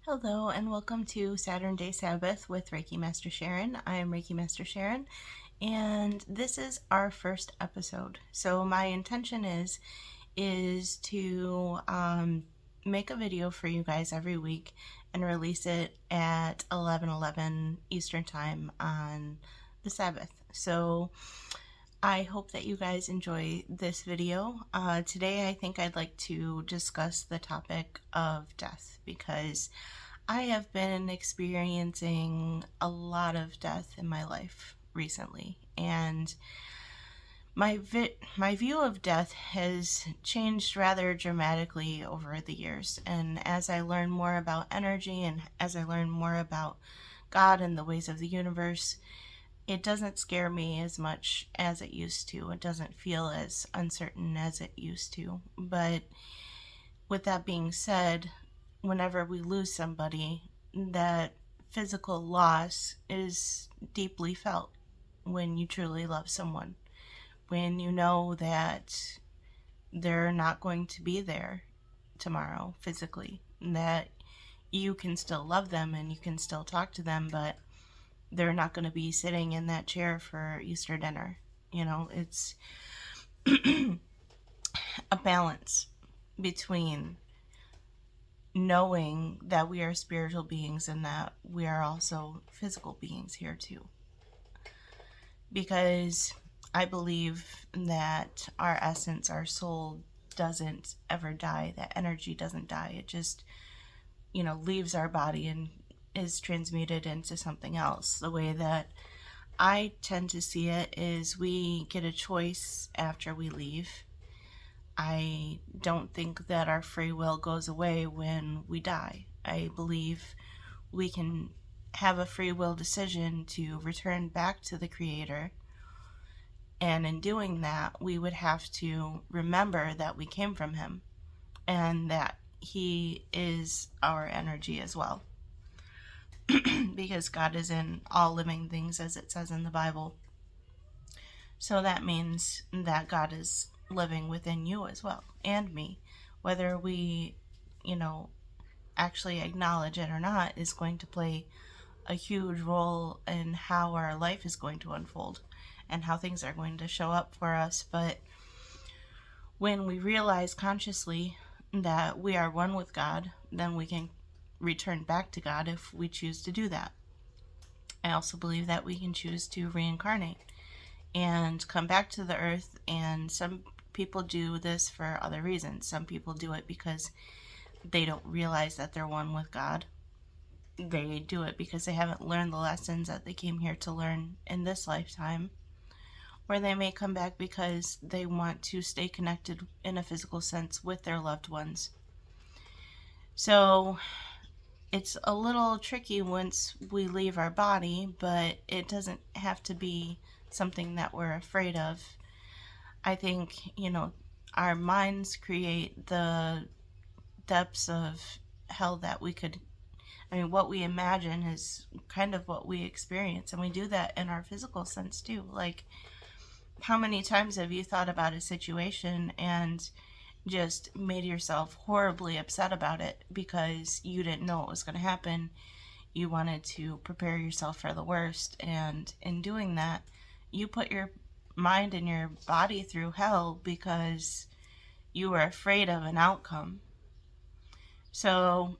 Hello and welcome to Saturn Day Sabbath with Reiki Master Sharon. I am Reiki Master Sharon and this is our first episode. So my intention is to make a video for you guys every week and release it at 11:11 Eastern Time on the Sabbath. So I hope that you guys enjoy this video. Today I think I'd like to discuss the topic of death because I have been experiencing a lot of death in my life recently, and my view of death has changed rather dramatically over the years. And as I learn more about energy and as I learn more about God and the ways of the universe, it doesn't scare me as much as it used to. It doesn't feel as uncertain as it used to. But with that being said, whenever we lose somebody, that physical loss is deeply felt when you truly love someone. When you know that they're not going to be there tomorrow physically, that you can still love them and you can still talk to them, but they're not going to be sitting in that chair for Easter dinner. It's a balance between knowing that we are spiritual beings and that we are also physical beings here too. Because I believe that our essence, our soul, doesn't ever die. That energy doesn't die. It just, leaves our body and is transmuted into something else. The way that I tend to see it is we get a choice after we leave. I don't think that our free will goes away when we die. I believe we can have a free will decision to return back to the Creator. And in doing that, we would have to remember that we came from Him and that He is our energy as well. Because God is in all living things, as it says in the Bible. So that means that God is living within you as well, and me. Whether we, actually acknowledge it or not, is going to play a huge role in how our life is going to unfold and how things are going to show up for us. But when we realize consciously that we are one with God, then we can return back to God if we choose to do that. I also believe that we can choose to reincarnate and come back to the earth, and some people do this for other reasons. Some people do it because they don't realize that they're one with God. They do it because they haven't learned the lessons that they came here to learn in this lifetime. Or they may come back because they want to stay connected in a physical sense with their loved ones. So it's a little tricky once we leave our body, but it doesn't have to be something that we're afraid of. I think, our minds create the depths of hell that we could. What we imagine is kind of what we experience, and we do that in our physical sense too. Like, how many times have you thought about a situation and just made yourself horribly upset about it because you didn't know it was going to happen? You wanted to prepare yourself for the worst, and in doing that, you put your mind and your body through hell because you were afraid of an outcome. So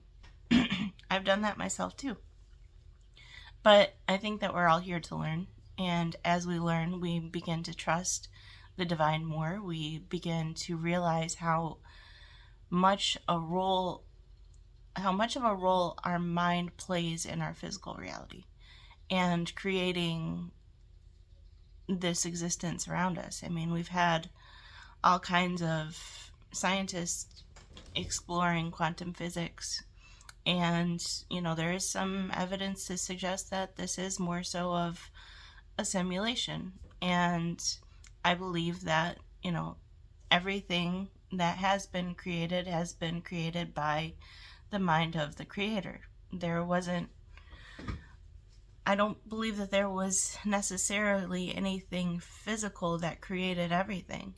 I've done that myself too. But I think that we're all here to learn. And as we learn, we begin to trust the divine more. We begin to realize how much of a role our mind plays in our physical reality and creating this existence around us. We've had all kinds of scientists exploring quantum physics, and there is some evidence to suggest that this is more so of a simulation. And I believe that everything that has been created by the mind of the Creator. I don't believe that there was necessarily anything physical that created everything.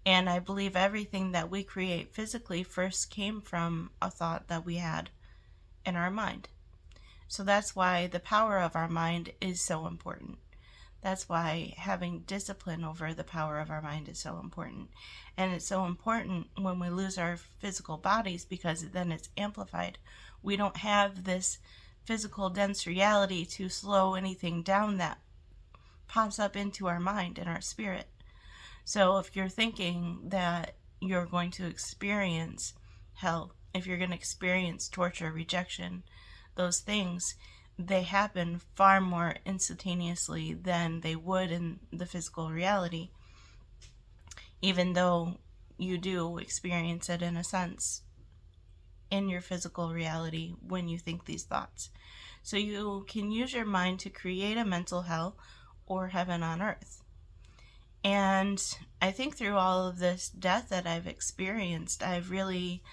And I believe everything that we create physically first came from a thought that we had. in our mind. So that's why the power of our mind is so important. That's why having discipline over the power of our mind is so important. And it's so important when we lose our physical bodies, because then it's amplified. We don't have this physical dense reality to slow anything down that pops up into our mind and our spirit. So if you're thinking that you're going to experience hell, if you're going to experience torture, rejection, those things, they happen far more instantaneously than they would in the physical reality, even though you do experience it in a sense in your physical reality when you think these thoughts. So you can use your mind to create a mental hell or heaven on earth. And I think through all of this death that I've experienced, I've really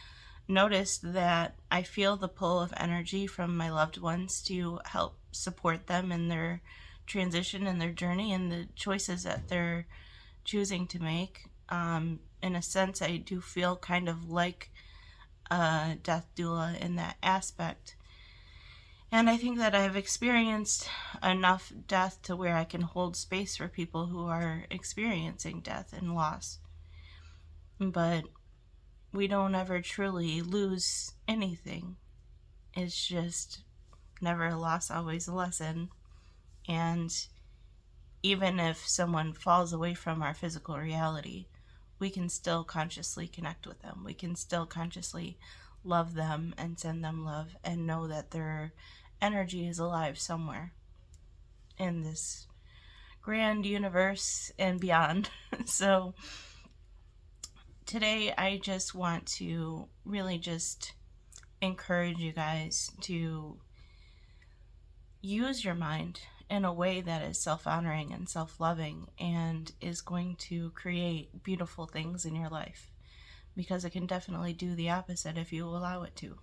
noticed that I feel the pull of energy from my loved ones to help support them in their transition and their journey and the choices that they're choosing to make. In a sense, I do feel kind of like a death doula in that aspect. And I think that I've experienced enough death to where I can hold space for people who are experiencing death and loss. But we don't ever truly lose anything. It's just never a loss, always a lesson. And even if someone falls away from our physical reality, we can still consciously connect with them. We can still consciously love them and send them love and know that their energy is alive somewhere in this grand universe and beyond. So today I just want to really just encourage you guys to use your mind in a way that is self-honoring and self-loving and is going to create beautiful things in your life, because it can definitely do the opposite if you allow it to.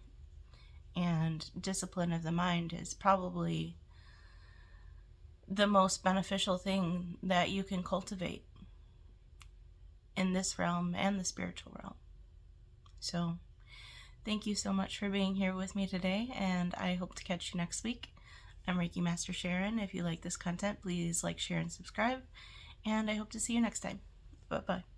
And discipline of the mind is probably the most beneficial thing that you can cultivate in this realm and the spiritual realm. So thank you so much for being here with me today, and I hope to catch you next week. I'm Reiki Master Sharon. If you like this content, please like, share, and subscribe, and I hope to see you next time. Bye-bye.